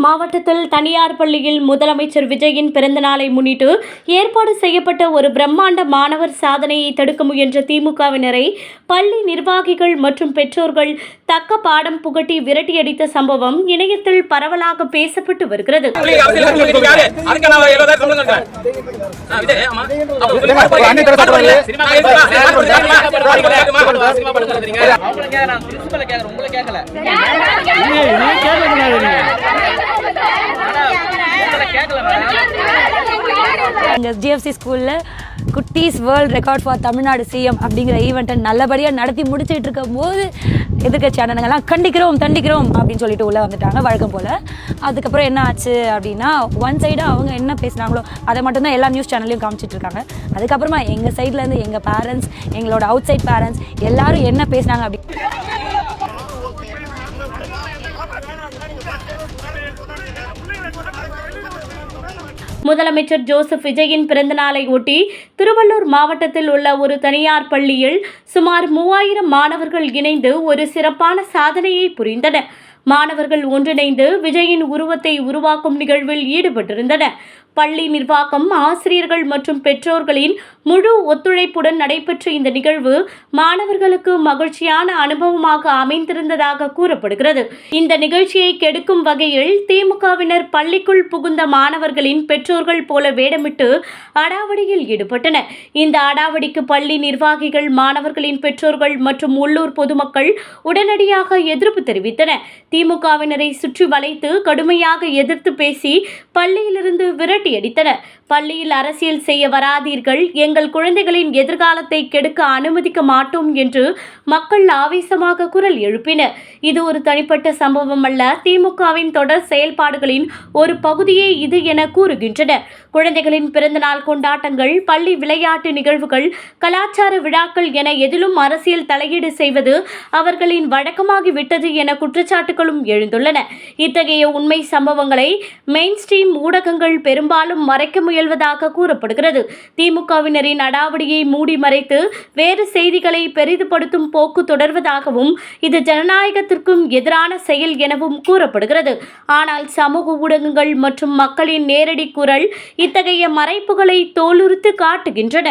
மாவட்டத்தில் தனியார் பள்ளியில் முதலமைச்சர் விஜயின் பிறந்தநாளை முன்னிட்டு ஏற்பாடு செய்யப்பட்ட ஒரு பிரம்மாண்ட மாணவர் சாதனையை தடுக்க முயன்ற திமுகவினரை பள்ளி நிர்வாகிகள் மற்றும் பெற்றோர்கள் தக்க பாடம் புகட்டி விரட்டியடித்த சம்பவம் இணையத்தில் பரவலாக பேசப்பட்டு வருகிறது. எங்கள் ஜிஎஃப்சி ஸ்கூலில் குட்டீஸ் world record for Tamil Nadu CM அப்படிங்கிற ஈவெண்ட்டை நல்லபடியாக நடத்தி முடிச்சுட்டு இருக்கும் போது எதிர்கட்சி அண்ணனுங்கெல்லாம் தண்டிக்கிறோம் அப்படின்னு சொல்லிட்டு உள்ளே வந்துட்டாங்க வழக்கம் போல். அதுக்கப்புறம் என்ன ஆச்சு அப்படின்னா ஒன் சைடாக அவங்க என்ன பேசுனாங்களோ அதை மட்டும்தான் எல்லா நியூஸ் சேனல்லையும் காமிச்சிட்டு இருக்காங்க. அதுக்கப்புறமா எங்கள் சைட்லேருந்து எங்கள் பேரண்ட்ஸ், எங்களோட அவுட் சைட் பேரண்ட்ஸ் எல்லாரும் என்ன பேசுனாங்க அப்படி முதலமைச்சர் ஜோசப் விஜயின் பிறந்தநாளை ஒட்டி திருவள்ளூர் மாவட்டத்தில் உள்ள ஒரு தனியார் பள்ளியில் சுமார் 3000 மாணவர்கள் இணைந்து ஒரு சிறப்பான சாதனையை புரிந்தனர். மாணவர்கள் ஒன்றிணைந்து விஜயின் உருவத்தை உருவாக்கும் நிகழ்வில் ஈடுபட்டிருந்தனர். பள்ளி நிர்வாகம், ஆசிரியர்கள் மற்றும் பெற்றோர்களின் முழு ஒத்துழைப்புடன் நடைபெற்ற இந்த நிகழ்வு மாணவர்களுக்கு மகிழ்ச்சியான அனுபவமாக அமைந்திருந்ததாக கூறப்படுகிறது. இந்த நிகழ்ச்சியை கெடுக்கும் வகையில் திமுகவினர் பள்ளிக்குள் புகுந்த மாணவர்களின் பெற்றோர்கள் போல வேடமிட்டு அடாவடியில் ஈடுபட்டனர். இந்த அடாவடிக்கு பள்ளி நிர்வாகிகள், மாணவர்களின் பெற்றோர்கள் மற்றும் உள்ளூர் பொதுமக்கள் உடனடியாக எதிர்ப்பு தெரிவித்தனர். திமுகவினரை சுற்றி வளைத்து கடுமையாக எதிர்த்து பேசி பள்ளியிலிருந்து விரட்டியடித்தனர். பள்ளியில் அரசியல் செய்ய வராதீர்கள், எங்கள் குழந்தைகளின் எதிர்காலத்தை கெடுக்க அனுமதிக்க மாட்டோம் என்று மக்கள் ஆவேசமாக குரல் எழுப்பினர். இது ஒரு தனிப்பட்ட சம்பவம் அல்ல, திமுகவின் தொடர் செயல்பாடுகளின் ஒரு பகுதியே இது என கூறுகின்றனர். குழந்தைகளின் பிறந்தநாள் கொண்டாட்டங்கள், பள்ளி விளையாட்டு நிகழ்வுகள், கலாச்சார விழாக்கள் என எதிலும் அரசியல் தலையீடு செய்வது அவர்களின் வழக்கமாகிவிட்டது என குற்றச்சாட்டுகளும் எழுந்துள்ளன. இத்தகைய உண்மை சம்பவங்களை மெயின் ஸ்ட்ரீம் ஊடகங்கள் பெரும்பாலும் மறைக்க முயல்வதாக கூறப்படுகிறது. திமுகவினரின் அடாவடியை மூடி மறைத்து வேறு செய்திகளை பெரிதுபடுத்தும் போக்கு தொடர்வதாகவும் இது ஜனநாயகத்திற்கும் எதிரான செயல் எனவும் கூறப்படுகிறது. ஆனால் சமூக ஊடகங்கள் மற்றும் மக்களின் நேரடி குரல் இத்தகைய மறைப்புகளை தோலுரித்து காட்டுகின்றன.